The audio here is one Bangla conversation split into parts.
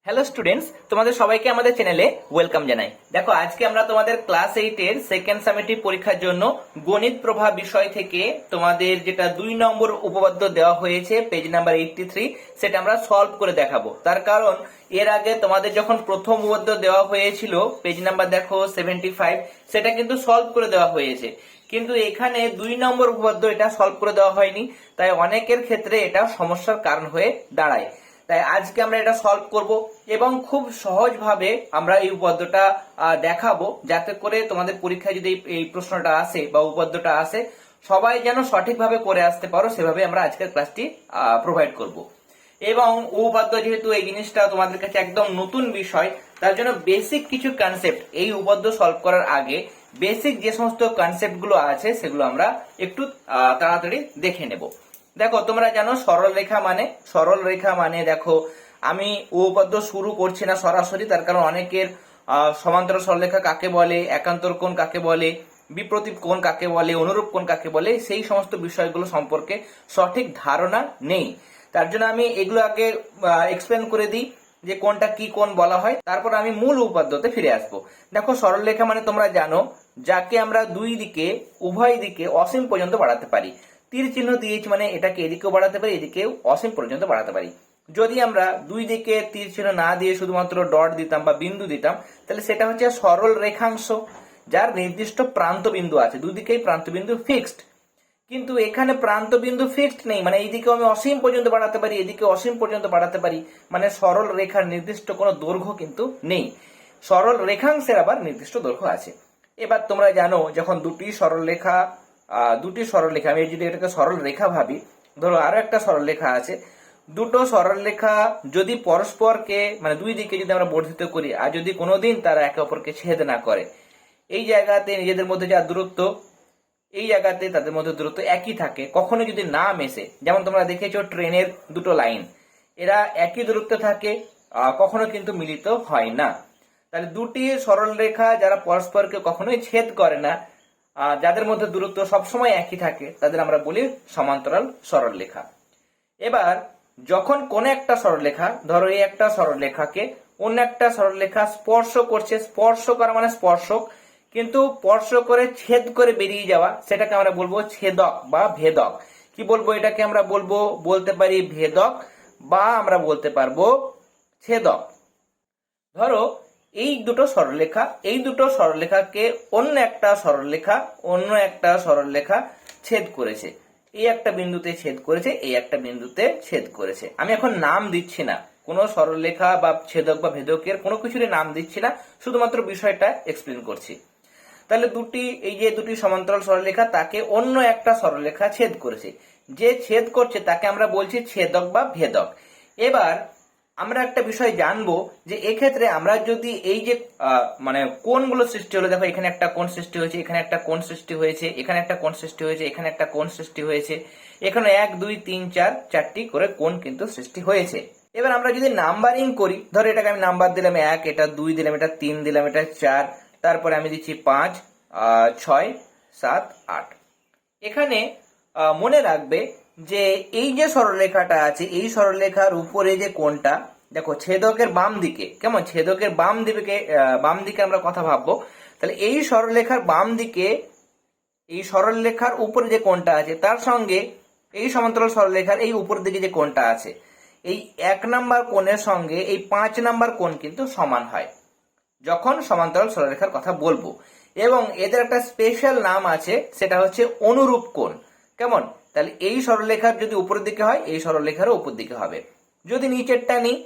হ্যালো স্টুডেন্টস, তোমাদের সবাইকে আমাদের চ্যানেলে ওয়েলকাম জানাই। দেখো, আজকে আমরা তোমাদের ক্লাস 8 এর সেকেন্ড সামেটিভ পরীক্ষার জন্য গণিত প্রভা বিষয় থেকে তোমাদের যেটা 2 নম্বর উপপাদ্য দেওয়া হয়েছে পেজ নাম্বার 83, সেটা আমরা সলভ করে দেখাবো। তার কারণ এর আগে তোমাদের যখন প্রথম উপপাদ্য দেওয়া হয়েছিল পেজ নাম্বার দেখো 75, সেটা কিন্তু সলভ করে দেওয়া হয়েছে, কিন্তু এখানে 2 নম্বর উপপাদ্য এটা সলভ করে দেওয়া হয়নি। তাই অনেকের ক্ষেত্রে এটা সমস্যার কারণ হয়ে দাঁড়ায়। তাই আজকে আমরা এটা সলভ করব এবং খুব সহজভাবে আমরা এই উপপাদ্যটা দেখাবো, যাতে করে তোমাদের পরীক্ষায় যদি এই প্রশ্নটা আসে বা উপপাদ্যটা আসে, সবাই যেন সঠিকভাবে করে আসতে পারো, সেভাবে আমরা আজকের ক্লাসটি প্রোভাইড করব। এবং উপপাদ্য যেহেতু এই জিনিসটা তোমাদের কাছে একদম নতুন বিষয়, তার জন্য বেসিক কিছু কনসেপ্ট এই উপপাদ্য সলভ করার আগে বেসিক যে সমস্ত কনসেপ্ট গুলো আছে সেগুলো আমরা একটু তাড়াতাড়ি দেখে নেব। দেখো, তোমরা জানো সরল রেখা মানে দেখো, আমি উপপাদ্য শুরু করছি না সরাসরি, তার কারণ অনেকের সমান্তরাল সরলরেখা কাকে বলে, একান্তর কোণ কাকে বলে, বিপ্রতীপ কোণ কাকে বলে, অনুরূপ কোণ কাকে বলে, সেই সমস্ত বিষয়গুলো সম্পর্কে সঠিক ধারণা নেই। তার জন্য আমি এগুলো আগে এক্সপ্লেন করে দিই যে কোনটা কি কোণ বলা হয়, তারপর আমি মূল উপপাদ্যতে ফিরে আসবো। দেখো, সরলরেখা মানে তোমরা জানো যাকে আমরা উভয় দিকে অসীম পর্যন্ত বাড়াতে পারি। তীর চিহ্ন দিয়েছি মানে এটাকে এদিকেও বাড়াতে পারি, এদিকেও অসীম পর্যন্ত বাড়াতে পারি। যদি আমরা দুই দিকে তীর চিহ্ন না দিয়ে শুধুমাত্র ডট দিতাম বা বিন্দু দিতাম, তাহলে সেটা হচ্ছে সরল রেখাংশ, যার নির্দিষ্ট প্রান্ত বিন্দু আছে, দুদিকেই প্রান্ত বিন্দু ফিক্সড। কিন্তু এখানে প্রান্ত বিন্দু ফিক্সড নেই, মানে এইদিকেও আমি অসীম পর্যন্ত বাড়াতে পারি, এদিকে অসীম পর্যন্ত বাড়াতে পারি, মানে সরল রেখার নির্দিষ্ট কোনো দৈর্ঘ্য কিন্তু নেই। সরল রেখাংশের আবার নির্দিষ্ট দৈর্ঘ্য আছে। এবার তোমরা জানো, যখন দুটি সরলরেখা আমি যদি এটাকে সরল রেখা ভাবি, ধরো আরো একটা সরল রেখা আছে, দুটো সরল রেখা যদি পরস্পরকে মানে দুই দিকে যদি আমরা বর্ধিত করি, আর যদি কোনোদিন তারা একে অপরকে ছেদ না করে, এই জায়গাতে নিজেদের মধ্যে যা দূরত্ব, এই জায়গাতে তাদের মধ্যে দূরত্ব একই থাকে, কখনো যদি না মেশে, যেমন তোমরা দেখেছো ট্রেনের দুটো লাইন, এরা একই দূরত্বে থাকে, কখনো কিন্তু মিলিত হয় না। তাহলে দুটি সরল রেখা যারা পরস্পরকে কখনোই ছেদ করে না, যাদের মধ্যে দূরত্ব সবসময় একই থাকে, তাদের আমরা বলি সমান্তরাল সরলরেখা। এবার যখন কোন একটা সরলরেখা, ধরো এই একটা সরলরেখাকে অন্য একটা সরলরেখা স্পর্শ করছে, স্পর্শ করা মানে স্পর্শক, কিন্তু স্পর্শ করে ছেদ করে বেরিয়ে যাওয়া, সেটাকে আমরা বলবো ছেদক বা ভেদক। কি বলবো এটাকে? আমরা বলতে পারি ভেদক, বা আমরা বলতে পারবো ছেদক। ধরো এই দুটো সরলরেখাকে অন্য একটা সরলরেখা ছেদ করেছে, এই একটা বিন্দুতে ছেদ করেছে, এই একটা বিন্দুতে ছেদ করেছে। আমি এখন নাম দিচ্ছি না, কোনো সরলরেখা বা ছেদক বা ভেদকের কোনো কিছুরই নাম দিচ্ছি না, শুধুমাত্র বিষয়টা এক্সপ্লেন করছি। তাহলে এই যে দুটি সমান্তরাল সরলরেখা, তাকে অন্য একটা সরলরেখা ছেদ করেছে, যে ছেদ করছে তাকে আমরা বলছি ছেদক বা ভেদক। এবার আমরা একটা বিষয় জানবো যে এক্ষেত্রে আমরা যদি এই যে মানে কোণগুলো সৃষ্টি হলো, দেখো এখানে একটা কোণ সৃষ্টি হয়েছে, এখানে একটা কোণ সৃষ্টি হয়েছে, এখানে একটা কোণ সৃষ্টি হয়েছে, এখানে একটা কোণ সৃষ্টি হয়েছে, এখানে 1 2 3 4 চারটি করে কোণ কিন্তু সৃষ্টি হয়েছে। এবার আমরা যদি নাম্বারিং করি, ধরো এটাকে আমি নাম্বার দিলাম 1, এটা 2 দিলাম, এটা 3 দিলাম, এটা 4, তারপরে আমি দিচ্ছি 5 6 7 8। এখানে মনে রাখবে যে এই যে সরলরেখাটা আছে, এই সরলরেখার উপরে যে কোণটা, দেখো ছেদকের বাম দিকে, কেমন ছেদকের বাম দিকে আমরা কথা ভাববো। তাহলে এই সরলরেখার বাম দিকে, এই সরলরেখার উপরে যে কোণটা আছে, তার সঙ্গে এই সমান্তরাল সরলরেখার এই উপর দিকে যে কোণটা আছে, এই 1 নাম্বার কোণের সঙ্গে এই 5 নাম্বার কোণ কিন্তু সমান হয় যখন সমান্তরাল সরলরেখার কথা বলবো। এবং এদের একটা স্পেশাল নাম আছে, সেটা হচ্ছে অনুরূপ কোণ। কেমন? তাহলে এই সরলরেখার যদি উপরের দিকে হয়, এই সরলরেখারও উপর দিকে হবে। যদি নিচেরটা নিই,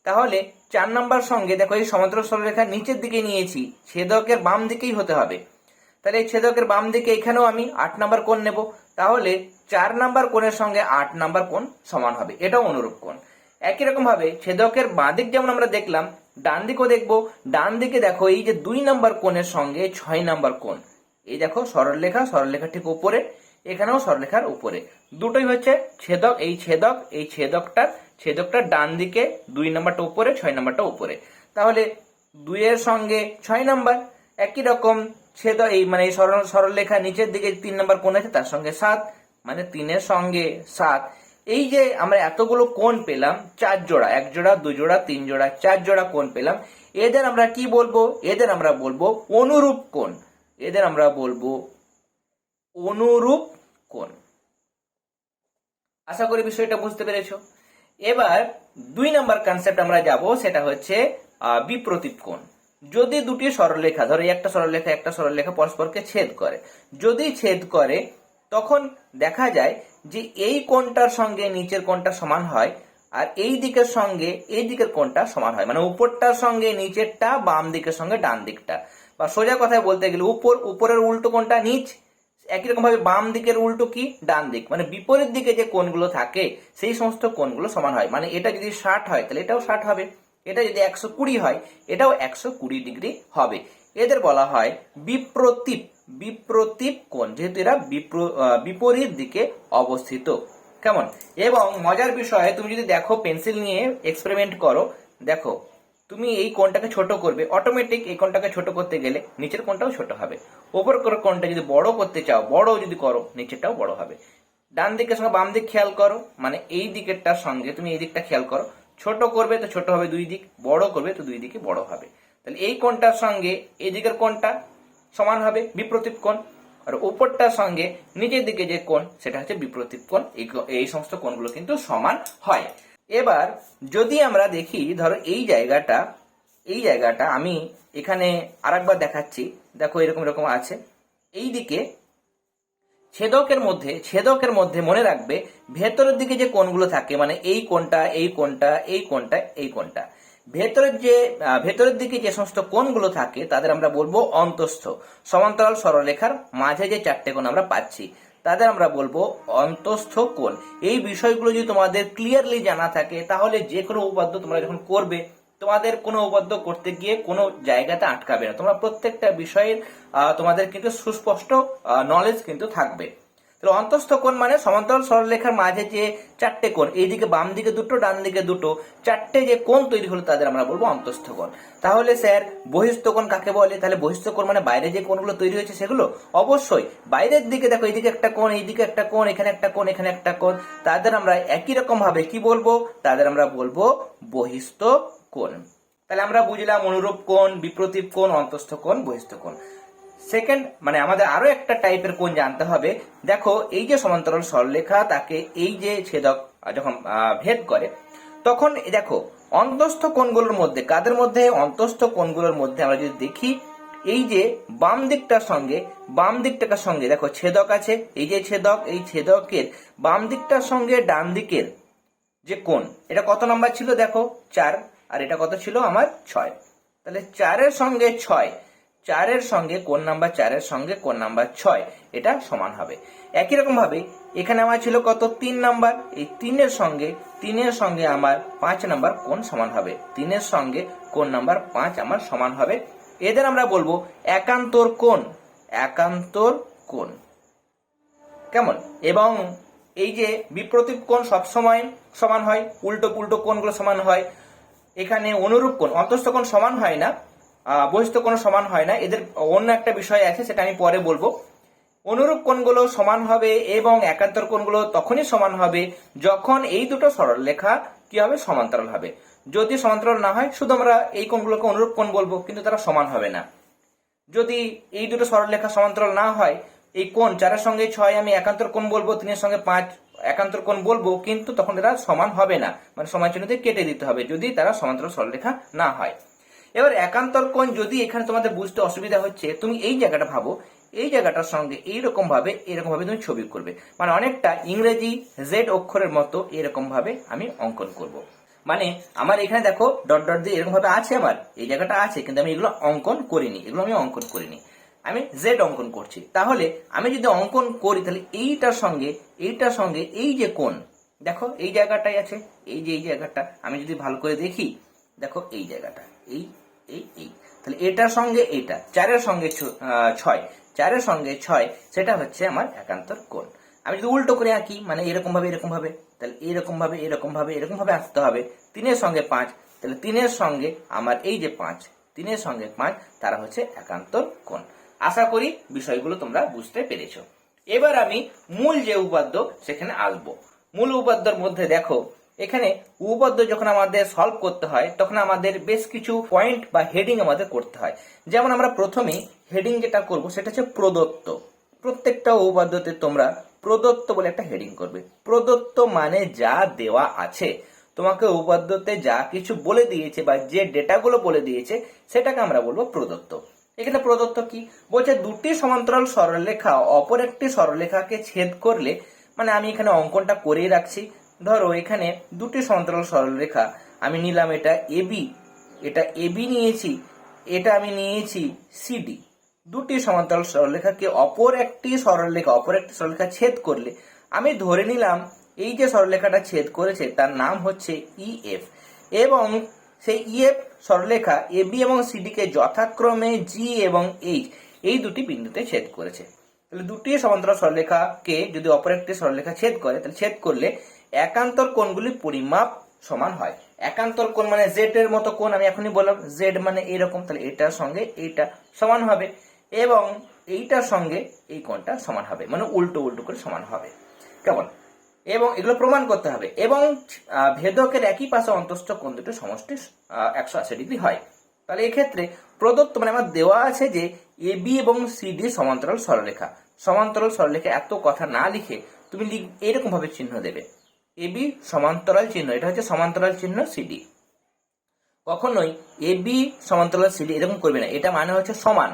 তাহলে 4 নাম্বার সঙ্গে দেখো এই সমান্তরাল সরলরেখার নিচের দিকে নিয়েছি, ছেদকের বাম দিকেই হতে হবে। তাহলে এই ছেদকের বাম দিকে এখানেও আমি 8 নাম্বার কোণ নেব, তাহলে 4 নাম্বার কোণের সঙ্গে 8 নাম্বার কোণ সমান হবে, এটাও অনুরূপ কোণ। একই রকম ভাবে ছেদকের বাঁ দিক যেমন আমরা দেখলাম, ডান দিকেও দেখবো। ডান দিকে দেখো এই যে 2 নাম্বার কোণের সঙ্গে 6 নাম্বার কোণ, এই দেখো সরলরেখা ঠিক উপরে, এখানেও সরলরেখার উপরে, দুটোই হচ্ছে ছেদক। এই ছেদকটার ডান দিকে 2 নাম্বারটা উপরে, 6 নাম্বারটা উপরে, তাহলে 2 এর সঙ্গে 6 নাম্বার। একই রকম ছেদক এই সরলরেখা নিচের দিকে 3 নাম্বার কোণ আছে, তার সঙ্গে 7, মানে 3 এর সঙ্গে 7। এই যে আমরা এতগুলো কোণ পেলাম, 4 জোড়া, 1 জোড়া 2 জোড়া 3 জোড়া 4 জোড়া কোণ পেলাম, এদের আমরা কি বলবো? এদের আমরা বলবো অনুরূপ কোণ। এদের আমরা বলবো অনুরূপ কোণ। আশা করি বিষয়টা বুঝতে পেরেছো। এবার 2 নাম্বার কনসেপ্ট আমরা যাব, সেটা হচ্ছে বিপ্রতীপ কোণ। যদি দুটি সরলরেখা, ধরো একটা সরলরেখা পরস্পরকে ছেদ করে, যদি ছেদ করে তখন দেখা যায় যে এই কোণটার সঙ্গে নিচের কোণটা সমান হয়, আর এই দিকের সঙ্গে এই দিকের কোণটা সমান হয়, মানে উপরটার সঙ্গে নিচেরটা, বাম দিকের সঙ্গে ডান দিকটা, বা সোজা কথায় বলতে গেলে উপরের উল্টো কোণটা নিচ, একই রকম ভাবে বাম দিকের উল্টো কি ডান দিক, মানে বিপরীত দিকে যে কোণগুলো থাকে সেই সমস্ত কোণগুলো সমান হয়। মানে এটা যদি 60 হয় তাহলে এটাও 60 হবে, এটা যদি 120 হয় এটাও 120 ডিগ্রি হবে। এদের বলা হয় বিপ্রতীপ। বিপ্রতীপ কোণ, যেহেতু এরা বিপরীত দিকে অবস্থিত। কেমন? এবং মজার বিষয়, তুমি যদি দেখো পেন্সিল নিয়ে এক্সপেরিমেন্ট করো, দেখো তুমি এই কোণটাকে ছোট করবে, অটোমেটিক এই কোণটাকে ছোট করতে গেলে নিচের কোণটাও ছোট হবে। ওপর কোণটা যদি বড় করতে চাও, বড় যদি করো, নিচেরটাও বড় হবে। ডান দিকের সঙ্গে বাম দিক খেয়াল করো, মানে এই দিকেরটার সঙ্গে তুমি এই দিকটা খেয়াল করো, ছোট করবে তো ছোট হবে দুই দিক, বড় করবে তো দুই দিকে বড় হবে। তাহলে এই কোণটার সঙ্গে এই দিকের কোণটা সমান হবে, বিপ্রতীপ কোণ। আর উপরটার সঙ্গে নিচের দিকে যে কোণ সেটা হচ্ছে বিপ্রতীপ কোণ। এই সমস্ত কোণগুলো কিন্তু সমান হয়। এবার যদি আমরা দেখি, ধরো এই জায়গাটা আমি এখানে আরেকবার দেখাচ্ছি, দেখো এরকম এরকম আছে। এই দিকে ছেদকের মধ্যে মনে রাখবে ভেতরের দিকে যে কোণগুলো থাকে, মানে এই কোণটা, এই কোণটা, এই কোণটা, এই কোণটা, ভেতরের দিকে যে সমস্ত কোণগুলো থাকে তাদের আমরা বলবো অন্তস্থ। সমান্তরাল সরলরেখার মাঝে যে 4টে কোণ আমরা পাচ্ছি তাদের আমরা বলবো অন্তস্থ কোণ। এই বিষয়গুলো যদি তোমাদের ক্লিয়ারলি জানা থাকে তাহলে যে কোনো উপপাদ্য তোমরা যখন করবে, তোমাদের কোনো উপপাদ্য করতে গিয়ে কোনো জায়গাতে আটকাবে না। তোমরা প্রত্যেকটা বিষয়ের তোমাদের কিন্তু সুস্পষ্ট নলেজ কিন্তু থাকবে। তাহলে অন্তস্থ কোণ মানে সমান্তরাল সরলরেখার মাঝে যে 4টে কোণ, এইদিকে বাম দিকে দুটো, ডান দিকে দুটো, 4টে যে কোণ তৈরি হলো তাদের আমরা বলবো অন্তস্থ কোণ। তাহলে স্যার বহিস্থ কোণ কাকে বলে? তাহলে বহিস্থ কোণ মানে বাইরে যে কোণগুলো তৈরি হয়েছে সেগুলো। অবশ্যই বাইরের দিকে দেখো, এইদিকে একটা কোণ, এইদিকে একটা কোণ, এখানে একটা কোণ, এখানে একটা কোণ, তাদের আমরা একই রকম ভাবে কি বলবো? তাদের আমরা বলবো বহিস্থ কোণ। তাহলে আমরা বুঝলাম অনুরূপ কোণ, বিপ্রতীপ কোণ, অন্তস্থ কোণ, বহিস্থ কোণ। সেকেন্ড, মানে আমাদের আরো একটা টাইপের কোণ জানতে হবে। দেখো এই যে সমান্তরাল সরলরেখা, তাকে এই যে ছেদক যখন ভেদ করে তখন দেখো অন্তস্থ কোণগুলোর মধ্যে, কাদের মধ্যে? অন্তস্থ কোণগুলোর মধ্যে আমরা যদি দেখি, এই যে বাম দিকটার সঙ্গে দেখো ছেদক আছে, এই যে ছেদক, এই ছেদকের বাম দিকটার সঙ্গে ডান দিকের যে কোণ, এটা কত নাম্বার ছিল? দেখো 4, আর এটা কত ছিল আমার? 6। তাহলে 4-এর সঙ্গে 6, 4-এর সঙ্গে কোণ নাম্বার 4-এর সঙ্গে কোণ নাম্বার 6, এটা সমান হবে। একই রকম ভাবে এখানে আমার ছিল কত? 3 নাম্বার, এই 3-এর সঙ্গে আমার 5 নাম্বার কোণ সমান হবে। 3-এর সঙ্গে কোণ নাম্বার 5 আমার সমান হবে। এদের আমরা বলবো একান্তর কোণ। একান্তর কোণ। কেমন? এবং এই যে বিপ্রতীপ কোণ সবসময় সমান হয়, উল্টো পুল্টো কোণগুলো সমান হয়। এখানে অনুরূপ কোণ, অন্তস্থ কোণ সমান হয় না, বহিস্থ কোণ সমান হয় না। এদের অন্য একটা বিষয় আছে, সেটা আমি পরে বলবো। অনুরূপ কোণগুলো সমান হবে এবং একান্তর কোণগুলো তখনই সমান হবে যখন এই দুটো সরলরেখা কি হবে? সমান্তরাল হবে। যদি সমান্তরাল না হয় শুধু আমরা এই কোণগুলোকে অনুরূপ কোণ বলবো, কিন্তু তারা সমান হবে না। যদি এই দুটো সরলরেখা সমান্তরাল না হয়, এই কোণ 4-এর সঙ্গে 6 আমি একান্তর কোণ বলবো, 3-এর সঙ্গে 5 একান্তর কোণ বলবো, কিন্তু তখন এরা সমান হবে না, মানে সমান চিহ্নতে কেটে দিতে হবে যদি তারা সমান্তরাল সরলরেখা না হয়। এবার একান্তর কোণ, যদি এখানে তোমাদের বুঝতে অসুবিধা হচ্ছে, তুমি এই জায়গাটা ভাবো, এই জায়গাটার সঙ্গে এরকম ভাবে তুমি ছবি করবে, মানে অনেকটা ইংরেজি জেড অক্ষরের মতো এরকম ভাবে আমি অঙ্কন করব। মানে আমার এখানে দেখো ডট ডট দিয়ে এরকম ভাবে আছে, আমার এই জায়গাটা আছে, কিন্তু আমি এগুলো অঙ্কন করিনি, আমি জেড অঙ্কন করছি। তাহলে আমি যদি অঙ্কন করি, তাহলে এইটার সঙ্গে এই যে কোণ, দেখো এই জায়গাটাই আছে, এই জায়গাটা আমি যদি ভালো করে দেখি, দেখো এই জায়গাটা, এই এই এই তাহলে এটার সঙ্গে এইটা 4-এর সঙ্গে 6, 4-এর সঙ্গে 6, সেটা হচ্ছে আমার একান্তর কোণ। আমি যদি উল্টো করে আঁকি, মানে এরকম ভাবে, তাহলে এরকম ভাবে আসতে হবে। 3-এর সঙ্গে 5, তাহলে 3-এর সঙ্গে আমার এই যে 5, 3-এর সঙ্গে 5, তারা হচ্ছে একান্তর কোণ। আশা করি বিষয়গুলো তোমরা বুঝতে পেরেছো। এবার আমি মূল যে উপপাদ্য সেখানে আসবো। মূল উপপাদ্যের মধ্যে দেখো এখানে উপপাদ্য যখন আমাদের সলভ করতে হয় তখন আমাদের বেশ কিছু পয়েন্ট বা হেডিং আমাদের করতে হয়। যেমন আমরা প্রথমেই হেডিং যেটা করব সেটা হচ্ছে প্রদত্ত। প্রত্যেকটা উপপাদ্যতে তোমরা প্রদত্ত বলে একটা হেডিং করবে। প্রদত্ত মানে যা দেওয়া আছে, তোমাকে উপপাদ্যতে যা কিছু বলে দিয়েছে বা যে ডেটাগুলো বলে দিয়েছে সেটাকে আমরা বলবো প্রদত্ত। এখানে প্রদত্ত কি বলছে, দুটি সমান্তরাল সরলরেখা অপর একটি সরলরেখাকে ছেদ করলে, মানে আমি এখানে অঙ্কনটা করেই রাখছি। ধরো এখানে দুটি সমান্তরাল সরলরেখা আমি নিলাম, এটা এবি, এটা এবি নিয়েছি, এটা আমি নিয়েছি সিডি। দুটি সমান্তরাল সরলরেখাকে অপর একটি সরলরেখা ছেদ করলে আমি ধরে নিলাম এই যে সরলরেখাটা ছেদ করেছে তার নাম হচ্ছে ইএফ, এবং সেই ইএফ সরলরেখা এবি এবং সিডি কে যথাক্রমে জি এবং এইচ এই দুটি বিন্দুতে ছেদ করেছে। তাহলে দুটি সমান্তরাল সরলরেখাকে যদি অপর একটি সরলরেখা ছেদ করে, তাহলে ছেদ করলে একান্তর কোণগুলির পরিমাপ সমান হয়। একান্তর কোণ মানে জেড এর মতো কোণ, আমি এখনই বললাম জেড মানে এরকম, তাহলে এটার সঙ্গে এইটা সমান হবে এবং এইটার সঙ্গে এই কোণটা সমান হবে, মানে উল্টো উল্টো করে সমান হবে। কেমন? এবং এগুলো প্রমাণ করতে হবে, এবং ভেদকের একই পাশে অন্তস্থ কোণ দুটো সমষ্টি 180 ডিগ্রি হয়। তাহলে এক্ষেত্রে প্রদত্ত মানে আমার দেওয়া আছে যে এবি এবং সিডি সমান্তরাল সরলরেখা। সমান্তরাল সরলরেখা এত কথা না লিখে তুমি এইরকম ভাবে চিহ্ন দেবে, এবি সমান্তরাল চিহ্ন, এটা হচ্ছে সমান্তরাল চিহ্ন সিডি। কখনোই এবি সমান্তরাল সিডি এরকম করবে না, এটা মানে হচ্ছে সমান।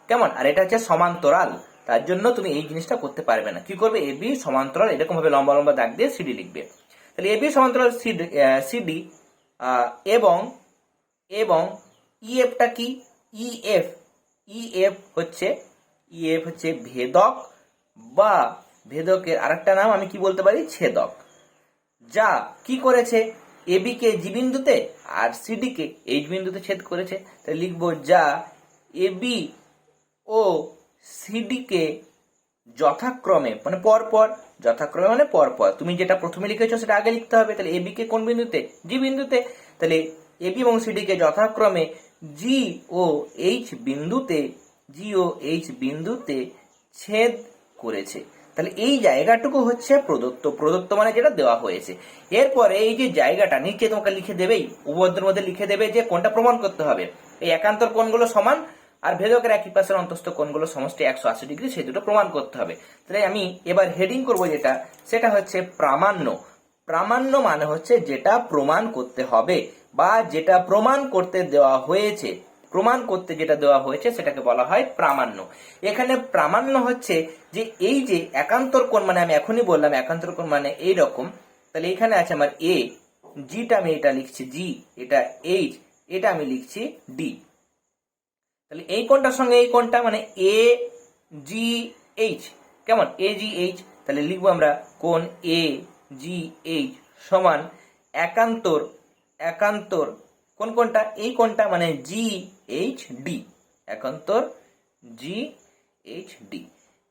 কেমন? আর এটা হচ্ছে সমান্তরাল, তার জন্য তুমি এই জিনিসটা করতে পারবে না। কি করবে? এবি সমান্তরাল এরকম ভাবে লম্বা লম্বা দাগ দিয়ে সিডি লিখবে। তাহলে এবি সমান্তরাল সিডি এবং এবং ইএফটা কি? ইএফ ইএফ হচ্ছে ভেদক, বা ভেদকের আরেকটা নাম আমি কি বলতে পারি? ছেদক। যা কি করেছে? এবি কে জি বিন্দুতে আর সিডি কে এইচ বিন্দুতে ছেদ করেছে। তাহলে লিখবো যা এবি ও সিডি কে যথাক্রমে মানে পরপর, যথাক্রমে মানে পরপর, তুমি যেটা প্রথমে লিখেছো সেটা আগে লিখতে হবে। তাহলে এবি কে কোন বিন্দুতে? জি বিন্দুতে। তাহলে এবি এবং সিডি কে যথাক্রমে জি ও এইচ বিন্দুতে ছেদ করেছে। তাহলে এই জায়গাটুকু হচ্ছে প্রদত্ত। প্রদত্ত মানে যেটা দেওয়া হয়েছে। এরপরে এই যে জায়গাটা নিচে তোমাকে লিখে দেবেই, উপপাদ্যের মধ্যে লিখে দেবে যে কোনটা প্রমাণ করতে হবে। এই একান্তর কোণগুলো সমান আর ভেদকের একই পাশের অন্তস্থ কোণগুলো সমষ্টি 180 ডিগ্রি, সেই দুটো প্রমাণ করতে হবে। তাহলে আমি এবার হেডিং করব যেটা, সেটা হচ্ছে প্রামাণ্য। প্রামাণ্য মানে হচ্ছে যেটা প্রমাণ করতে হবে বা যেটা প্রমাণ করতে দেওয়া হয়েছে। প্রমাণ করতে যেটা দেওয়া হয়েছে সেটাকে বলা হয় প্রামাণ্য। এখানে প্রামাণ্য হচ্ছে যে এই যে একান্তর কোণ, মানে আমি এখনই বললাম একান্তর কোণ মানে এইরকম। তাহলে এখানে আছে আমার এ, জিটা আমি এটা লিখছি জি, এটা এইচ, এটা আমি লিখছি ডি। তাহলে এই কোণটার সঙ্গে এই কোণটা মানে এ জি এইচ। কেমন? এ জি এইচ। তাহলে লিখবো আমরা কোণ এ জি এইচ সমান একান্তর, একান্তর কোন কোণটা? এই কোণটা মানে জি এইচ ডি, একান্তর জি এইচ ডি।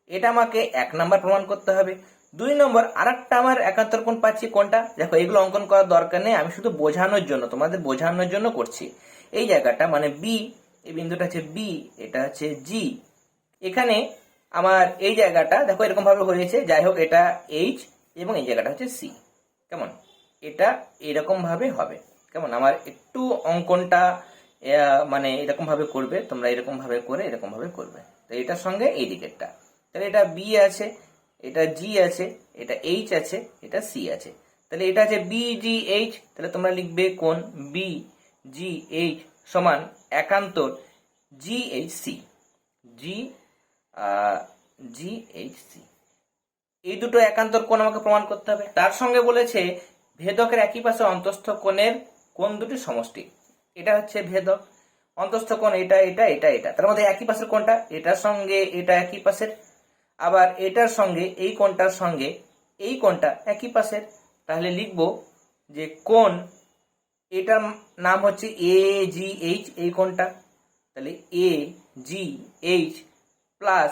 এটা আমাকে 1 নাম্বার প্রমাণ করতে হবে। 2 নম্বর আরেকটা আমার একান্তর কোণ পাচ্ছি, কোনটা? দেখো এগুলো অঙ্কন করার দরকার নেই, আমি শুধু বোঝানোর জন্য, তোমাদের বোঝানোর জন্য করছি। এই জায়গাটা মানে বি, এই বিন্দুটা হচ্ছে বি, এটা হচ্ছে জি। এখানে আমার এই জায়গাটা দেখো এরকম ভাবে হয়েছে, যাই হোক এটা এইচ এবং এই জায়গাটা হচ্ছে সি। কেমন? এটা এরকম ভাবে হবে। কেমন? আমার একটু অঙ্কনটা মানে এরকম ভাবে করবে তোমরা, এরকম ভাবে করে এরকম ভাবে করবে। তো এটার সঙ্গে এই দিকেরটা, তাহলে এটা বি আছে, এটা জি আছে, এটা এইচ আছে, এটা সি আছে। তাহলে এটা আছে বি জি এইচ। তাহলে তোমরা লিখবে কোণ বি জি এইচ সমান একান্তর জি এইচ সি, জি জি এইচ সি। এই দুটো একান্তর কোণ আমাকে প্রমাণ করতে হবে। তার সঙ্গে বলেছে ভেদকের একই পাশে অন্তস্থ কোণের কোণ দুটি সমষ্টি। এটা হচ্ছে ভেদক, অন্তস্থ কোণ এটা এটা এটা এটা, তার মধ্যে একই পাশের কোণটা, এটার সঙ্গে এটা একই পাশের, আবার এটার সঙ্গে এই কোণটার সঙ্গে এই কোণটা একই পাশের। তাহলে লিখব যে কোণ, এটার নাম হচ্ছে এ জি এইচ, এই কোণটা। তাহলে এ জি এইচ প্লাস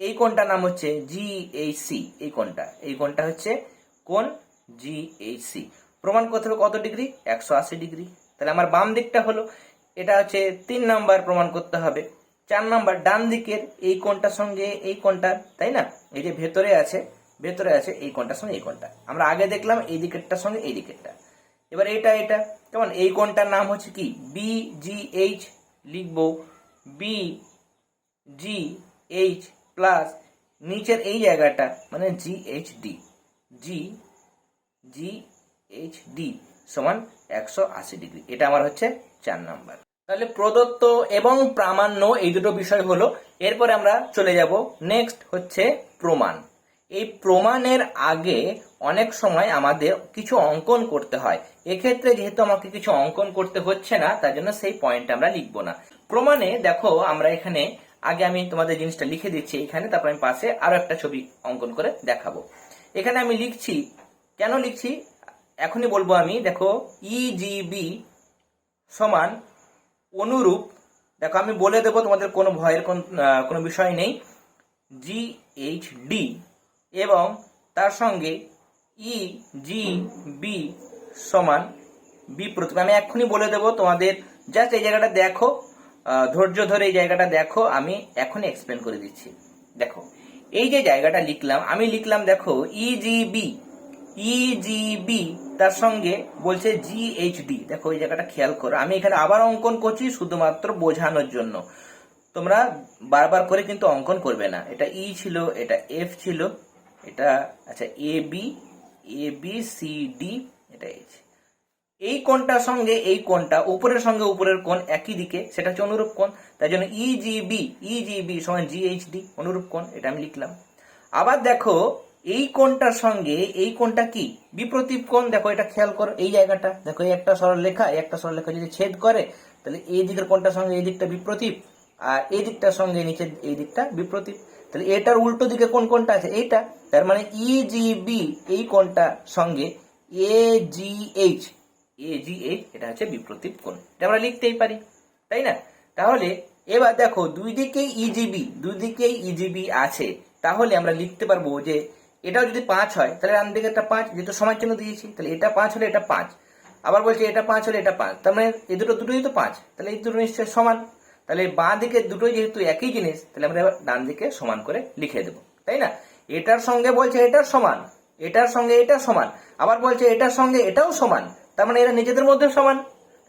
এই কোণটার নাম হচ্ছে জি এইচ সি, এই কোণটা, এই কোণটা হচ্ছে কোণ জি এইচ সি। প্রমাণ করতে হবে কত ডিগ্রি? 180 ডিগ্রি। তাহলে আমার বাম দিকটা হলো, এটা হচ্ছে 3 নাম্বার প্রমাণ করতে হবে। 4 নাম্বার ডান দিকের এই কোণটার সঙ্গে এই কোণটা, তাই না? এই যে ভেতরে আছে ভেতরে আছে এই কোণটার সঙ্গে এই কোণটা। আমরা আগে দেখলাম এই দিকেরটার সঙ্গে এই দিকেরটা। এবার এটা কেমন, এই কোণটার নাম হচ্ছে কি BGH, লিখবো BGH প্লাস নিচের এই জায়গাটা মানে GHD সমান 180 ডিগ্রি। এটা আমার হচ্ছে 4 নাম্বার। তাহলে প্রদত্ত এবং প্রামাণ্য এই দুটো বিষয় হলো। এরপরে আমরা চলে যাব নেক্সট হচ্ছে প্রমাণ। এই প্রমাণের আগে অনেক সময় আমাদের কিছু অঙ্কন করতে হয়। এক্ষেত্রে যেহেতু আমাকে কিছু অঙ্কন করতে হচ্ছে না, তার জন্য সেই পয়েন্ট আমরা লিখবো না। প্রমাণে দেখো আমরা এখানে আগে আমি তোমাদের জিনিসটা লিখে দিচ্ছি এখানে, তারপর আমি পাশে আরো একটা ছবি অঙ্কন করে দেখাবো। এখানে আমি লিখছি, কেন লিখছি এখনই বলবো আমি। দেখো EGB সমান অনুরূপ, দেখো আমি বলে দেবো, তোমাদের কোনো ভয়ের কোনো বিষয় নেই। GHD এবং তার সঙ্গে EGB সমান বিপ্রতীপ। আমি এক্ষুনি বলে দেবো তোমাদের, জাস্ট এই জায়গাটা দেখো, ধৈর্য ধরে এই জায়গাটা দেখো, আমি এখনই এক্সপ্লেন করে দিচ্ছি। দেখো এই যে জায়গাটা লিখলাম, আমি লিখলাম দেখো EGB তার সঙ্গে বলছে GHD। দেখো এই জায়গাটা খেয়াল করো, আমি এখানে আবার অঙ্কন করছি শুধুমাত্র বোঝানোর জন্য। তোমরা বারবার করে কিন্তু অঙ্কন করবে না। এটা E ছিল, এটা F ছিল, এটা আচ্ছা ABCD, এটা H। এই কোণটার সঙ্গে এই কোণটা, উপরের সঙ্গে উপরের কোণ একই দিকে, সেটা হচ্ছে অনুরূপ কোণ। তাই জন্য EGB সমান GHD অনুরূপ কোণ, এটা আমি লিখলাম। আবার দেখো এই কোণটার সঙ্গে এই কোণটা কি বিপ্রতীপ কোণ। দেখো এটা খেয়াল করো, এই জায়গাটা দেখো, এই একটা সরলরেখা যদি ছেদ করে, তাহলে এই দিকের কোণটার সঙ্গে এই দিকটা বিপ্রতীপ, আর এই দিকটার সঙ্গে নিচের এই দিকটা বিপ্রতীপ। তাহলে এটার উল্টো দিকে কোন কোণটা আছে, এইটা। তার মানে EGB এই কোণটার সঙ্গে AGH এটা হচ্ছে বিপ্রতীপ কোণ। এটা আমরা লিখতেই পারি, তাই না? তাহলে এবার দেখো দুই দিকেই EGB আছে, তাহলে আমরা লিখতে পারবো যে এটাও যদি 5 হয় তাহলে ডান দিকে একটা 5, যেহেতু সমান চিহ্ন দিয়েছি, তাহলে এটা 5 হলে এটা 5। আবার বলছে এটা 5 হলে এটা 5, তার মানে এই দুটোই তো 5, তাহলে এই দুটো নিশ্চয় সমান। তাহলে বাঁ দিকে দুটোই যেহেতু একই জিনিস, তাহলে আমরা এবার ডান দিকে সমান করে লিখে দেবো, তাই না? এটার সঙ্গে বলছে এটার সমান, এটার সঙ্গে এটা সমান, আবার বলছে এটার সঙ্গে এটাও সমান, তার মানে এরা নিজেদের মধ্যে সমান।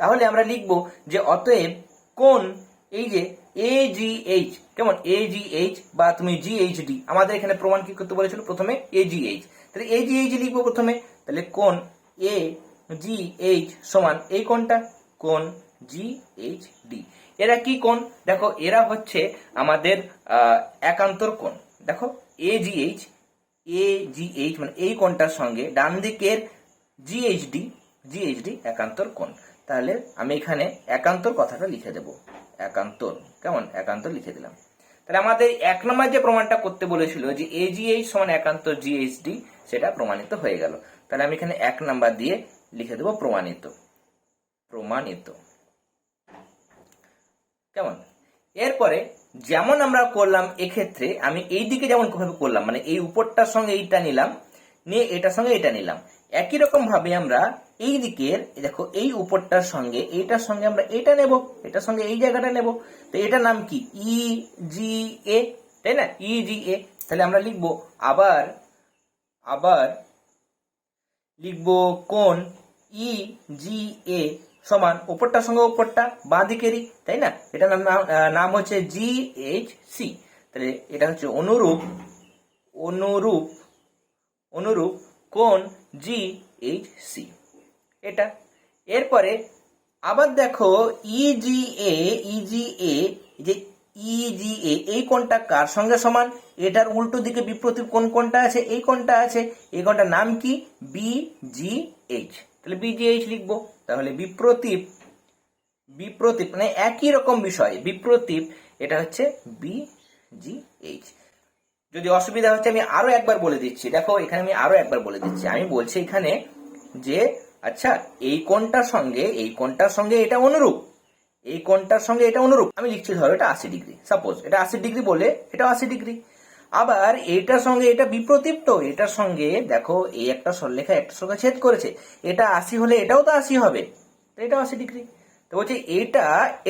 তাহলে আমরা লিখবো যে অতএব কোণ এই যে AGH, কেমন AGH বা তুমি GHD, আমাদের এখানে প্রমাণ কি করতে বলেছিল প্রথমে AGH, তাহলে AGH লিখবো প্রথমে। তাহলে কোণ AGH সমান এই কোণটা, কোণ GHD। এরা কি কোণ? দেখো এরা হচ্ছে আমাদের একান্তর কোণ। দেখো AGH মানে এই কোণটার সঙ্গে ডান দিকের GHD একান্তর কোণ। তাহলে আমি এখানে একান্তর কথাটা লিখে দেব, একান্তর, কেমন একান্তর লিখে দিলাম। তাহলে আমাদের 1 নম্বর যে প্রমাণটা করতে বলেছিল যে AGH সমান একান্তর GHD, সেটা প্রমাণিত হয়ে গেল। তাহলে আমি এখানে 1 নাম্বার দিয়ে লিখে দেব প্রমাণিত, কেমন। এরপরে যেমন আমরা করলাম এক্ষেত্রে, আমি এই দিকে যেমন ভাবে করলাম, মানে এই উপরটার সঙ্গে এইটা নিলাম, নিয়ে এটার সঙ্গে এটা নিলাম, একই রকম ভাবে আমরা এই দিকের দেখো এই উপরটার সঙ্গে এইটার সঙ্গে আমরা এটা নেব, এটার সঙ্গে এই জায়গাটা নেব। তো এটার নাম কি EGA, তাই না? EGA। তাহলে আমরা লিখবো আবার লিখবো কোণ EGA সমান উপরটার সঙ্গে উপরটা বাঁ দিকেরই, তাই না? এটার নাম হচ্ছে GHC। তাহলে এটা হচ্ছে অনুরূপ কোণ GHC, এটা। এরপরে আবার দেখো EGA যে EGA এই কোণটা কার সঙ্গে সমান, এটার উল্টো দিকে বিপ্রতীপ কোণটা আছে, এই কোণটা আছে, এই কোণটার নাম কি BGH। তাহলে BGH লিখবো। তাহলে বিপ্রতীপ মানে একই রকম বিষয়, বিপ্রতীপ, এটা হচ্ছে BGH। যদি অসুবিধা হচ্ছে আমি আরো একবার বলে দিচ্ছি। দেখো এখানে আমি আরো একবার বলে দিচ্ছি, আমি বলছি এখানে যে আচ্ছা এই কোণটার সঙ্গে এটা অনুরূপ, এই কোণটার সঙ্গে এটা অনুরূপ। আমি লিখছি ধরো এটা 80 ডিগ্রি, সাপোজ এটা 80 ডিগ্রি বলে এটাও 80 ডিগ্রি। আবার এইটার সঙ্গে এটা বিপ্রতীপ, তো এটার সঙ্গে দেখো এই একটা সরলরেখা একটা সঙ্গে ছেদ করেছে, এটা 80 হলে এটাও তো 80 হবে, তো এটাও 80 ডিগ্রি। তো বলছে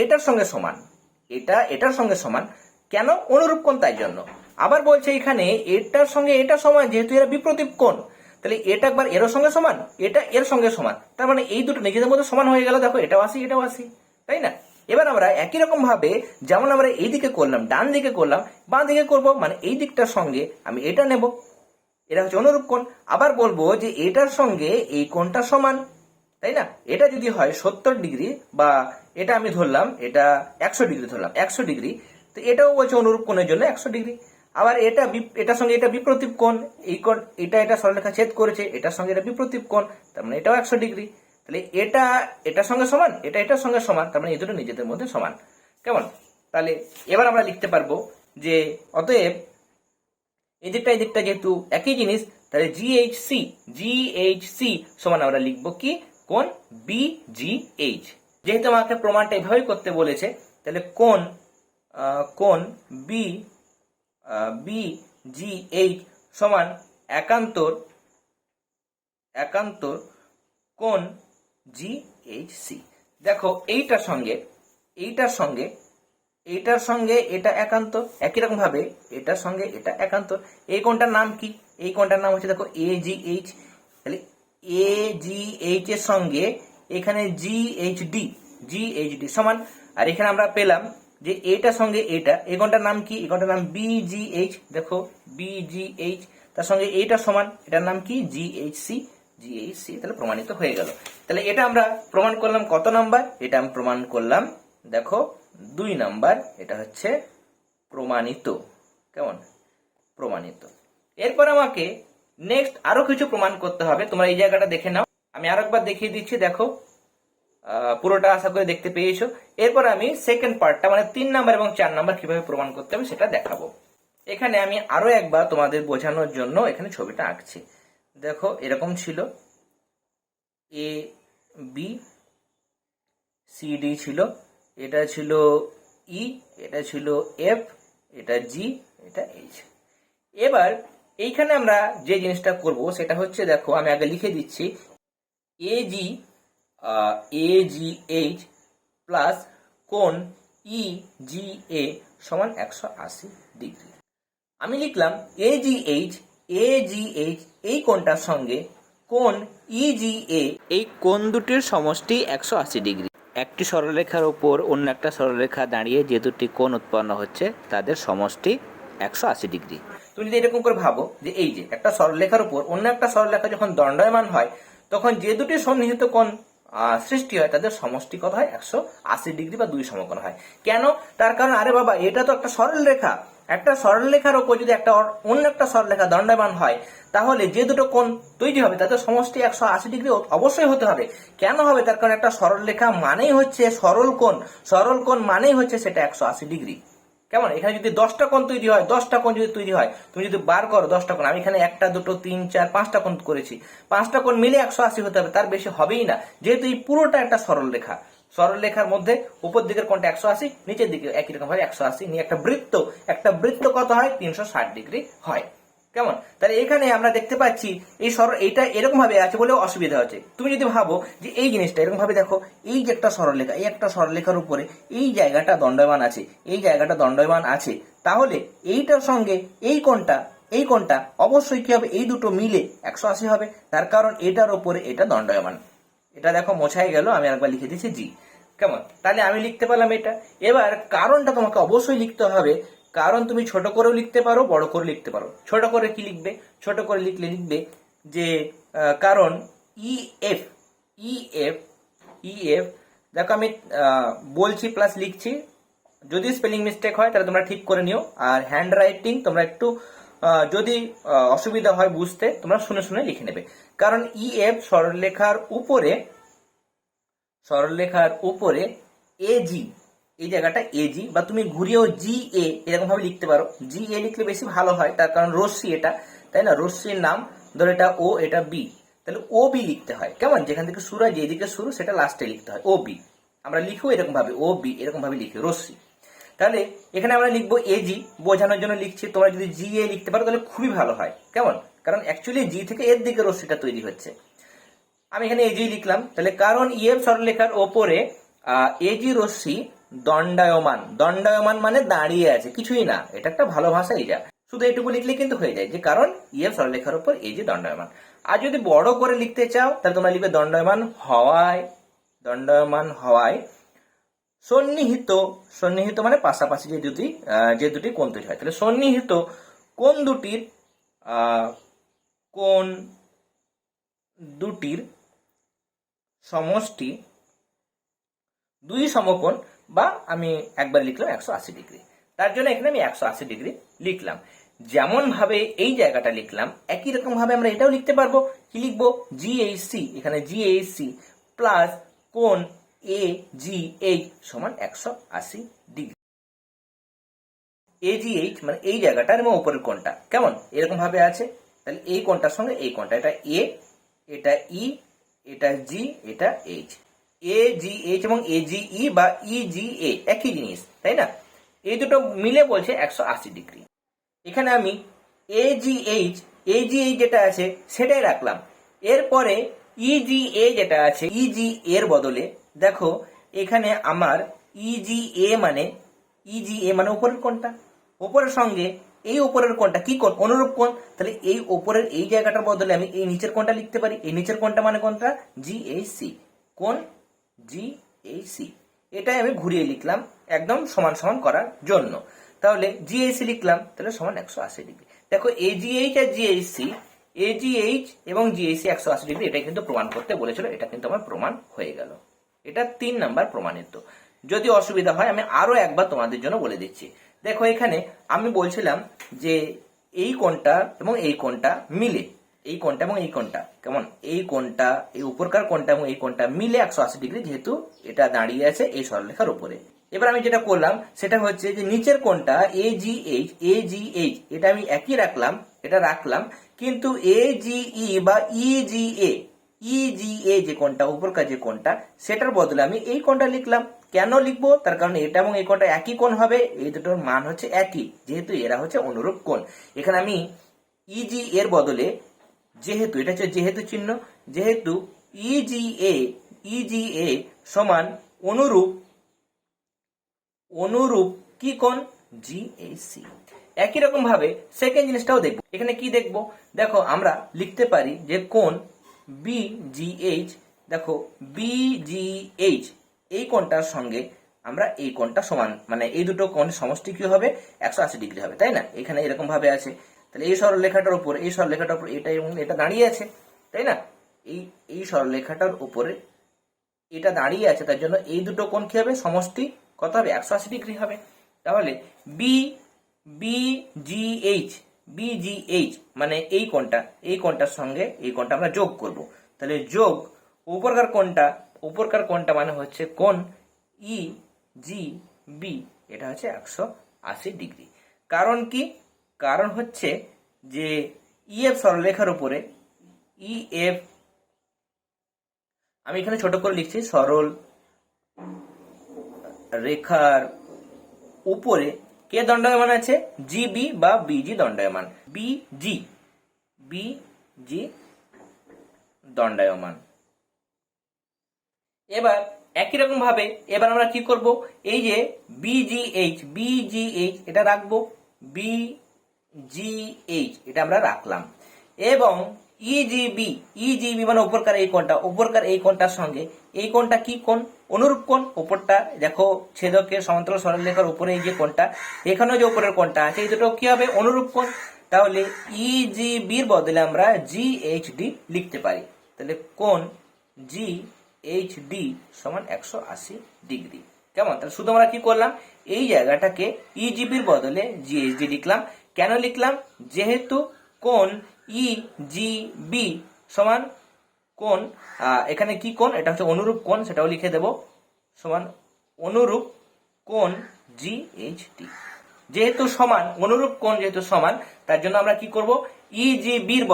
এটার সঙ্গে সমান, এটার সঙ্গে সমান, কেন? অনুরূপ কোণ, তাই জন্য। আবার বলছে এখানে এটার সঙ্গে এটা সমান, যেহেতু এরা বিপ্রতীপ কোণ, তাহলে এটা একবার এর সঙ্গে সমান, এটা এর সঙ্গে সমান, তার মানে এই দুটো নিজেদের মধ্যে সমান হয়ে গেল। দেখো এটাও 80 এটাও 80, তাই না? এবার আমরা একই রকম ভাবে যেমন আমরা এই দিকে করলাম, ডান দিকে করলাম, বাঁ দিকে করব, মানে এই দিকটার সঙ্গে আমি এটা নেব, এটা হচ্ছে অনুরূপ কোণ। আবার বলবো যে এটার সঙ্গে এই কোণটা সমান, তাই না? এটা যদি হয় 70 ডিগ্রি, বা এটা আমি ধরলাম এটা 100 ডিগ্রি, ধরলাম 100 ডিগ্রি, তো এটাও বলছে অনুরূপ কোণের জন্য 100 ডিগ্রি। আবার এটার সঙ্গে এটা বিপ্রতীপ কোণ, এই কোণ এটা সরলরেখা ছেদ করেছে, এটার সঙ্গে এটা বিপ্রতীপ কোণ, তার মানে এটাও 100 ডিগ্রি। তাহলে এটা এটার সঙ্গে সমান, এটা এটার সঙ্গে সমান, তার মানে এই দুটো নিজেদের মধ্যে সমান। কেমন? তাহলে এবার আমরা লিখতে পারবো যে অতএব এই দিকটা যেহেতু একই জিনিস, তাহলে জিএইচসি সমান আমরা লিখবো কি, কোণ বিজিএইচ। যেহেতু আমাকে প্রমাণটা এভাবেই করতে বলেছে, তাহলে কোণ বিজিএইচ সমান একান্তর কোণ জিএইচসি। দেখো এইটার সঙ্গে এটা একান্তর, একই রকম ভাবে এটার সঙ্গে এটা একান্তর। এই কোণটার নাম কি? এই কোণটার নাম হচ্ছে দেখো এজিএইচ। তাহলে এজিএইচ এর সঙ্গে এখানে জিএইচডি সমান, আর এখানে আমরা পেলাম যে এটার সঙ্গে এটা, এই কোণটার নাম কি? এই কোণটার নাম বিজিএইচ। দেখো বিজিএইচ, তার সঙ্গে এইটা সমান, এটার নাম কি? জিএইচসি। তাহলে প্রমাণিত হয়ে গেল। তাহলে এটা আমরা প্রমাণ করলাম কত নাম্বার? এটা আমি প্রমাণ করলাম দেখো 2 নাম্বার। এটা হচ্ছে প্রমাণিত। কেমন? প্রমাণিত। এরপর আমাকে নেক্সট আরো কিছু প্রমাণ করতে হবে। তোমরা এই জায়গাটা দেখে নাও, আমি আরেকবার দেখিয়ে দিচ্ছি। দেখো পুরোটা আশা করে দেখতে পেয়েছো। এরপর আমি সেকেন্ড পার্টটা মানে 3 নাম্বার এবং 4 নাম্বার কিভাবে প্রমাণ করতে হবে সেটা দেখাবো। এখানে আমি আরো একবার তোমাদের বোঝানোর জন্য এখানে ছবিটা আঁকছি। দেখো এরকম ছিল, এ বি সি ডি ছিল, এটা ছিল ই, এটা ছিল এফ, এটা জি, এটা এইচ। এবার এইখানে আমরা যে জিনিসটা করব সেটা হচ্ছে, দেখো আমি আগে লিখে দিচ্ছি, এজিএইচ প্লাস কোণ ইজিএ সমান 180 ডিগ্রি। আমি লিখলাম এজিএইচ এই কোণটার সঙ্গে কোণ ইজিএ, এই কোণ দুটির সমষ্টি 180 ডিগ্রি। একটি সরলরেখার উপর অন্য একটা সরলরেখা দাঁড়িয়ে যে দুটি কোণ উৎপন্ন হচ্ছে তাদের সমষ্টি 180 ডিগ্রি। তুমি যদি এরকম করে ভাবো যে এই যে একটা সরলরেখার উপর অন্য একটা সরলরেখা যখন দণ্ডায়মান হয়, তখন যে দুটি সন্নিহিত কোণ সৃষ্টি হয় তাদের সমষ্টি কত হয়? 180 ডিগ্রি বা 2 সমকোণ হয়। কেন? তার কারণ আরে বাবা, এটা তো একটা সরলরেখা, একটা সরলরেখার উপর যদি একটা অন্য একটা সরলরেখা দণ্ডায়মান হয়, তাহলে যে দুটো কোণ তৈরি হবে তাদের সমষ্টি 180 ডিগ্রি অবশ্যই হতে হবে। কেন হবে? তার কারণ একটা সরলরেখা মানেই হচ্ছে সরল কোণ মানেই হচ্ছে সেটা 180 ডিগ্রি। কেমন? এখানে যদি 10টা কোণ তৈরি হয়, 10টা কোণ যদি তৈরি হয়, তুমি যদি বার করো 10টা কোণ, আমি এখানে 1টা 2টো 3 4 5টা কোণ করেছি, 5টা কোণ মিলে 180 হতে হবে, তার বেশি হবেই না, যেহেতু এই পুরোটা একটা সরলরেখার মধ্যে উপর দিকের কোণটা 180, নিচের দিকে একই রকম ভাবে 180 নিয়ে একটা বৃত্ত কত হয়? 360 ডিগ্রি হয়। কেমন? তাহলে এখানে আমরা দেখতে পাচ্ছি এইটা এরকম ভাবে আছে বলেও অসুবিধা হচ্ছে। তুমি যদি ভাবো যে এই জিনিসটা এরকম ভাবে দেখো, এই যে একটা সরলরেখা, এই একটা সরলরেখার উপরে এই জায়গাটা দণ্ডায়মান আছে, তাহলে এইটার সঙ্গে এই কোণটা অবশ্যই কি হবে? এই দুটো মিলে 180 হবে, তার কারণ এটার উপরে এটা দণ্ডায়মান। এটা দেখো মোছাই গেল, আমি আরেকবার লিখে দিচ্ছি জি। কেমন? তাহলে আমি লিখতে পারলাম এটা। এবার কারণটা তোমাকে অবশ্যই লিখতে হবে। কারণ তুমি ছোট করেও লিখতে পারো, বড় করে লিখতে পারো। ছোট করে কি লিখবে? ছোট করে লিখবে যে কারণ ইএফ দেখো আমি বলছি প্লাস লিখছি, যদি স্পেলিং মিস্টেক হয় তাহলে তোমরা ঠিক করে নিও। আর হ্যান্ড রাইটিং তোমরা একটু যদি অসুবিধা হয় বুঝতে, তোমরা শুনে শুনে লিখে নেবে। কারণ ইএফ সরলরেখার উপরে এজি, এই জায়গাটা এজি, বা তুমি ঘুরিয়েও জি এ এরকম ভাবে লিখতে পারো। জি এ লিখলে বেশি ভালো হয়, তার কারণ রশ্মি এটা, তাই না? রশ্মির নাম ধরো এটা ও, এটা বি, তাহলে ও বি লিখতে হয়। কেমন? যেখান থেকে শুরু হয়, যেদিকে শুরু সেটা লাস্টে লিখতে হয়, ও বি। আমরা লিখবো এরকম ভাবে, ও বি এরকম ভাবে লিখি রশ্মি। তাহলে এখানে আমরা লিখবো এজি, বোঝানোর জন্য লিখছি। তোমরা যদি জি এ লিখতে পারো তাহলে খুবই ভালো হয়। কেমন? কারণ অ্যাকচুয়ালি জি থেকে এর দিকে রশ্মিটা তৈরি হচ্ছে। আমি এখানে এজি লিখলাম। তাহলে কারণ ইএফ সরলরেখার ওপরে এজি রশ্মি দণ্ডায়মান মানে দাঁড়িয়ে আছে, কিছুই না, এটা একটা ভালো ভাষা। এটা শুধু এটুকু লিখলে কিন্তু হয়ে যায়, যে কারণ ইএফ সরলরেখার উপর এই যে দণ্ডায়মান। আর যদি বড় করে লিখতে চাও তাহলে তোমরা লিখবে দণ্ডায়মান হওয়ায় সন্নিহিত, সন্নিহিত মানে পাশাপাশি যে দুটি কোণ তৈরি হয়, তাহলে সন্নিহিত কোণ দুটির সমষ্টি দুই সমকোণ, বা আমি একবার লিখলাম 180 ডিগ্রি। তার জন্য এখানে আমি 180 ডিগ্রি লিখলাম। যেমন ভাবে এই জায়গাটা লিখলাম, একই রকম ভাবে আমরা এটাও লিখতে পারবো। কি লিখবো? জিএইচসি, এখানে জিএইচসি প্লাস কোণ এজিএইচ সমান 180 ডিগ্রি। এজিএইচ মানে এই জায়গাটার এবং উপরের কোণটা কেমন এরকম ভাবে আছে, তাহলে এই কোণটার সঙ্গে এই কোণটা, এটা এ, এটা ই, এটা জি, এটা এইচ। এজিএইচ এবং এজিই বা ইজিএ একই জিনিস, তাই না? এই দুটো মিলে বলছে 180 ডিগ্রি। এখানে আমি এজিএইচ যেটা আছে সেটাই রাখলাম। এরপরে ইজিএ যেটা আছে, ইজি এর বদলে দেখো এখানে আমার ইজিএ মানে উপরের কোণটা, উপরের সঙ্গে এই উপরের কোণটা কি কোণ? অনুরূপ কোণ। তাহলে এই উপরের এই জায়গাটার বদলে আমি এই নিচের কোণটা লিখতে পারি। এই নিচের কোণটা মানে কোনটা? জিএইচসি, কোণ জিএইচসি। এটাই আমি ঘুরিয়ে লিখলাম একদম সমান সমান করার জন্য। তাহলে জিএইচসি লিখলাম, তাহলে সমান 180 ডিগ্রি। দেখো এজিএইচ আর জিএইচসি, এজিএইচ এবং জিএইচসি 180 ডিগ্রি, এটা কিন্তু প্রমাণ করতে বলেছিল, এটা কিন্তু আমার প্রমাণ হয়ে গেল। এটা 3 নাম্বার প্রমাণিত। যদি অসুবিধা হয় আমি আরো একবার তোমাদের জন্য বলে দিচ্ছি। দেখো এখানে আমি বলছিলাম যে এই কোণটা এবং এই কোণটা মিলে, এই কোণটা এবং এই কোণটা কেমন, এই কোণটা, এই উপরকার কোণটা এবং এই কোণটা মিলে 180 ডিগ্রি, যেহেতু এটা দাঁড়িয়ে আছে এই সরলরেখার উপরে। এবার আমি যেটা করলাম সেটা হচ্ছে যে নিচের কোণটা এজিএইচ এটা আমি একই রাখলাম, এটা রাখলাম, কিন্তু এজিই বা ইজিএ যে কোণটা, উপরকার যে কোণটা, সেটার বদলে আমি এই কোণটা লিখলাম। কেন লিখবো? তার কারণ এটা এবং এই কোণটা একই কোণ হবে, এই দুটোর মান হচ্ছে একই, যেহেতু এরা হচ্ছে অনুরূপ কোণ। এখানে আমি ইজি এর বদলে, যেহেতু এটা হচ্ছে যেহেতু চিহ্ন, যেহেতু ইজিএ সমান অনুরূপ কি কোণ? জিএসি। একই রকম ভাবে সেকেন্ড জিনিসটাও দেখবো। এখানে কি দেখবো? দেখো আমরা লিখতে পারি যে কোণ বিজিএইচ, দেখো বিজিএইচ এই কোণটার সঙ্গে আমরা এই কোণটা সমান, মানে এই দুটো কোণ সমষ্টি কি হবে? 180 ডিগ্রি হবে, তাই না? এখানে এরকম ভাবে আছে, তাহলে এই সরলরেখাটার উপর এটা এবং এটা দাঁড়িয়ে আছে, তাই না? এই সরলরেখাটার উপরে এটা দাঁড়িয়ে আছে, তার জন্য এই দুটো কোণ কি হবে? সমষ্টি কত হবে? 180 ডিগ্রি হবে। তাহলে বিজিএইচ মানে এই কোণটার সঙ্গে এই কোণটা আমরা যোগ করব। তাহলে যোগ উপরকার কোণটা মানে হচ্ছে কোণ ইজিবি, এটা হচ্ছে 180 ডিগ্রি। কারণ কি? কারণ হচ্ছে যে ইএফ সরলরেখার উপরে, ইএফ আমি এখানে ছোট করে লিখছি, সরল রেখার উপরে কে দণ্ডায়মান আছে? জিবি বা বিজি দণ্ডায়মান, বিজি দণ্ডায়মান। এবার একই রকম ভাবে এবার আমরা কি করব? এই যে বিজিএইচ এটা রাখবো, বিজিএইচ এটা আমরা রাখলাম, এবং ইজিবি মানে উপরকার এই কোণটার সঙ্গে এই কোণটা কি কোণ? অনুরূপ কোণ। উপরটা দেখো ছেদকের সমান্তরাল সরলরেখার উপরে এই যে কোণটা, এখানেও যে উপরের কোণটা আছে, এই দুটো কি হবে? অনুরূপ কোণ। তাহলে ইজিবির বদলে আমরা জিএইচডি লিখতে পারি। তাহলে কোণ জিএইচডি সমান 180 ডিগ্রি। কেমন? তাহলে শুধু আমরা কি করলাম? এই জায়গাটাকে ইজিবির বদলে জিএইচডি লিখলাম। কেন লিখলাম? যেহেতু কোণ ইজিবি সমান কোণ, এখানে কি কোণ? এটা হচ্ছে অনুরূপ কোণ, সেটাও লিখে দেব, সমান অনুরূপ কোণ জিএইচডি। যেহেতু সমান, অনুরূপ কোণ যেহেতু সমান, তার জন্য আমরা কি করব? ইজিবির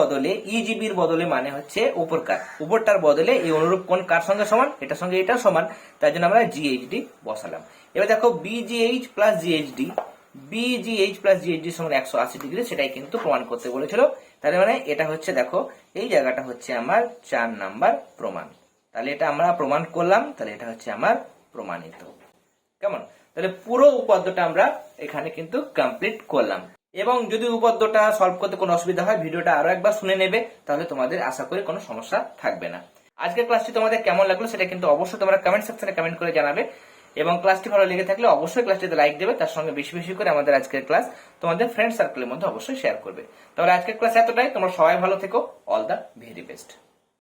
বদলে মানে হচ্ছে উপরটার বদলে এই অনুরূপ কোণ কার সঙ্গে সমান? এটার সঙ্গে এটা সমান, তার জন্য আমরা জিএইচডি বসালাম। এবার দেখো বিজিএইচ প্লাস জিএইচডি সমান 180 ডিগ্রি, সেটাই কিন্তু প্রমাণ করতে বলেছিল। তাহলে মানে এটা হচ্ছে, দেখো এই জায়গাটা হচ্ছে আমার 4 নাম্বার প্রমাণ। তাহলে এটা আমরা প্রমাণ করলাম, তাহলে এটা হচ্ছে আমার প্রমাণিত। কেমন? তাহলে পুরো উপপাদ্যটা আমরা এখানে কিন্তু কমপ্লিট করলাম। এবং যদি উপপাদ্যটা সলভ করতে কোনো অসুবিধা হয় ভিডিওটা আরো একবার শুনে নেবে, তাহলে তোমাদের আশা করি কোনো সমস্যা থাকবে না। আজকের ক্লাসটি তোমাদের কেমন লাগলো সেটা কিন্তু অবশ্যই তোমরা কমেন্ট সেকশনে কমেন্ট করে জানাবে, এবং ক্লাসটি ভালো লেগে থাকলে অবশ্যই ক্লাসটিতে লাইক দেবে, তার সঙ্গে বেশি বেশি করে আমাদের আজকের ক্লাস তোমাদের ফ্রেন্ড সার্কেলের মধ্যে অবশ্যই শেয়ার করবে। তাহলে আজকের ক্লাস এতটাই, তোমরা সবাই ভালো থেকো, অল দ্য ভেরি বেস্ট।